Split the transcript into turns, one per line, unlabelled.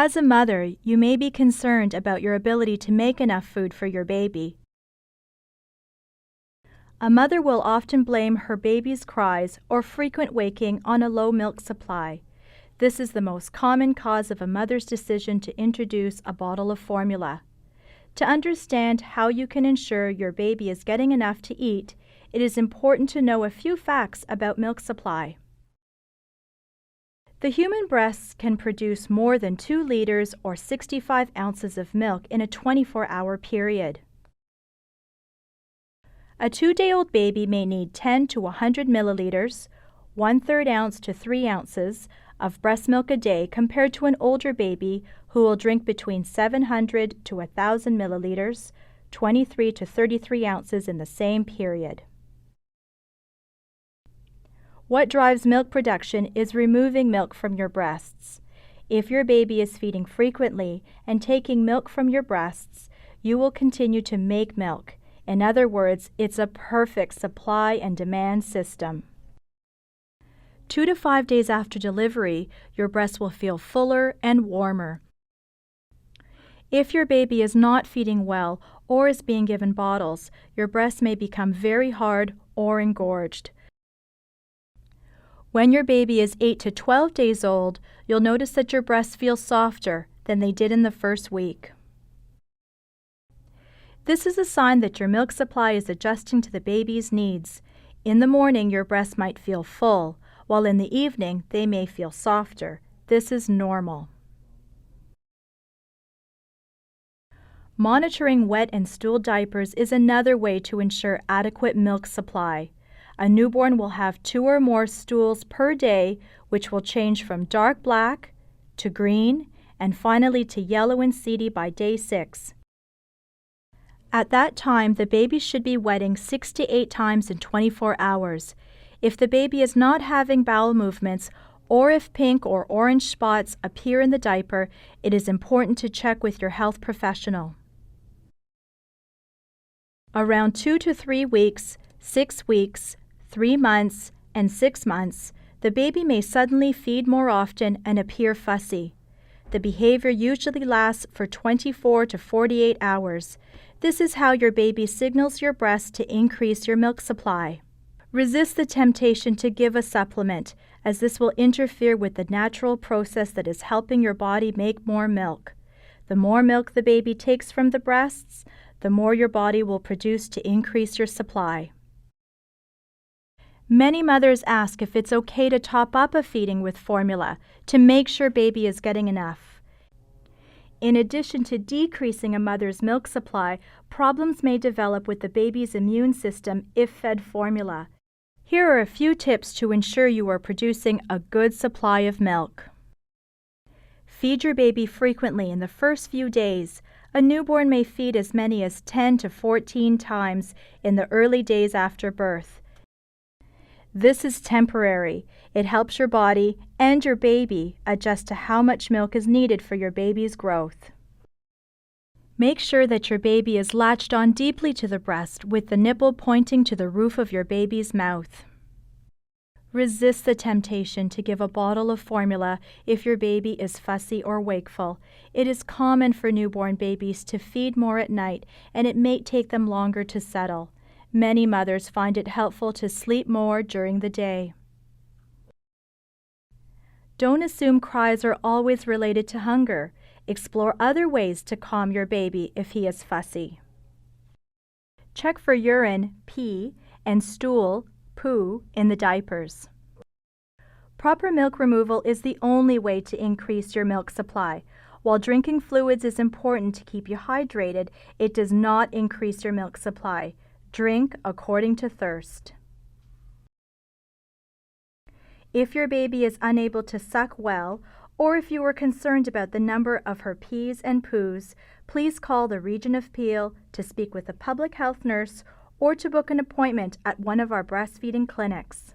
As a mother, you may be concerned about your ability to make enough food for your baby. A mother will often blame her baby's cries or frequent waking on a low milk supply. This is the most common cause of a mother's decision to introduce a bottle of formula. To understand how you can ensure your baby is getting enough to eat, it is important to know a few facts about milk supply. The human breast can produce more than 2 liters or 65 ounces of milk in a 24-hour period. A 2-day-old baby may need 10 to 100 milliliters, 1/3 ounce to 3 ounces, of breast milk a day compared to an older baby who will drink between 700 to 1,000 milliliters, 23 to 33 ounces in the same period. What drives milk production is removing milk from your breasts. If your baby is feeding frequently and taking milk from your breasts, you will continue to make milk. In other words, it's a perfect supply and demand system. 2 to 5 days after delivery, your breast will feel fuller and warmer. If your baby is not feeding well or is being given bottles, your breast may become very hard or engorged. When your baby is 8 to 12 days old, you'll notice that your breasts feel softer than they did in the first week. This is a sign that your milk supply is adjusting to the baby's needs. In the morning, your breasts might feel full, while in the evening, they may feel softer. This is normal. Monitoring wet and stool diapers is another way to ensure adequate milk supply. A newborn will have 2 or more stools per day, which will change from dark black to green and finally to yellow and seedy by day 6. At that time, the baby should be wetting 6 to 8 times in 24 hours. If the baby is not having bowel movements, or if pink or orange spots appear in the diaper, it is important to check with your health professional. Around 2 to 3 weeks, 6 weeks, 3 months, and 6 months, the baby may suddenly feed more often and appear fussy. The behavior usually lasts for 24 to 48 hours. This is how your baby signals your breast to increase your milk supply. Resist the temptation to give a supplement, as this will interfere with the natural process that is helping your body make more milk. The more milk the baby takes from the breasts, the more your body will produce to increase your supply. Many mothers ask if it's okay to top up a feeding with formula to make sure baby is getting enough. In addition to decreasing a mother's milk supply, problems may develop with the baby's immune system if fed formula. Here are a few tips to ensure you are producing a good supply of milk. Feed your baby frequently in the first few days. A newborn may feed as many as 10 to 14 times in the early days after birth. This is temporary. It helps your body and your baby adjust to how much milk is needed for your baby's growth. Make sure that your baby is latched on deeply to the breast with the nipple pointing to the roof of your baby's mouth. Resist the temptation to give a bottle of formula if your baby is fussy or wakeful. It is common for newborn babies to feed more at night, and it may take them longer to settle. Many mothers find it helpful to sleep more during the day. Don't assume cries are always related to hunger. Explore other ways to calm your baby if he is fussy. Check for urine, pee, and stool, poo, in the diapers. Proper milk removal is the only way to increase your milk supply. While drinking fluids is important to keep you hydrated, it does not increase your milk supply. Drink according to thirst. If your baby is unable to suck well, or if you are concerned about the number of her pees and poos, please call the Region of Peel to speak with a public health nurse or to book an appointment at one of our breastfeeding clinics.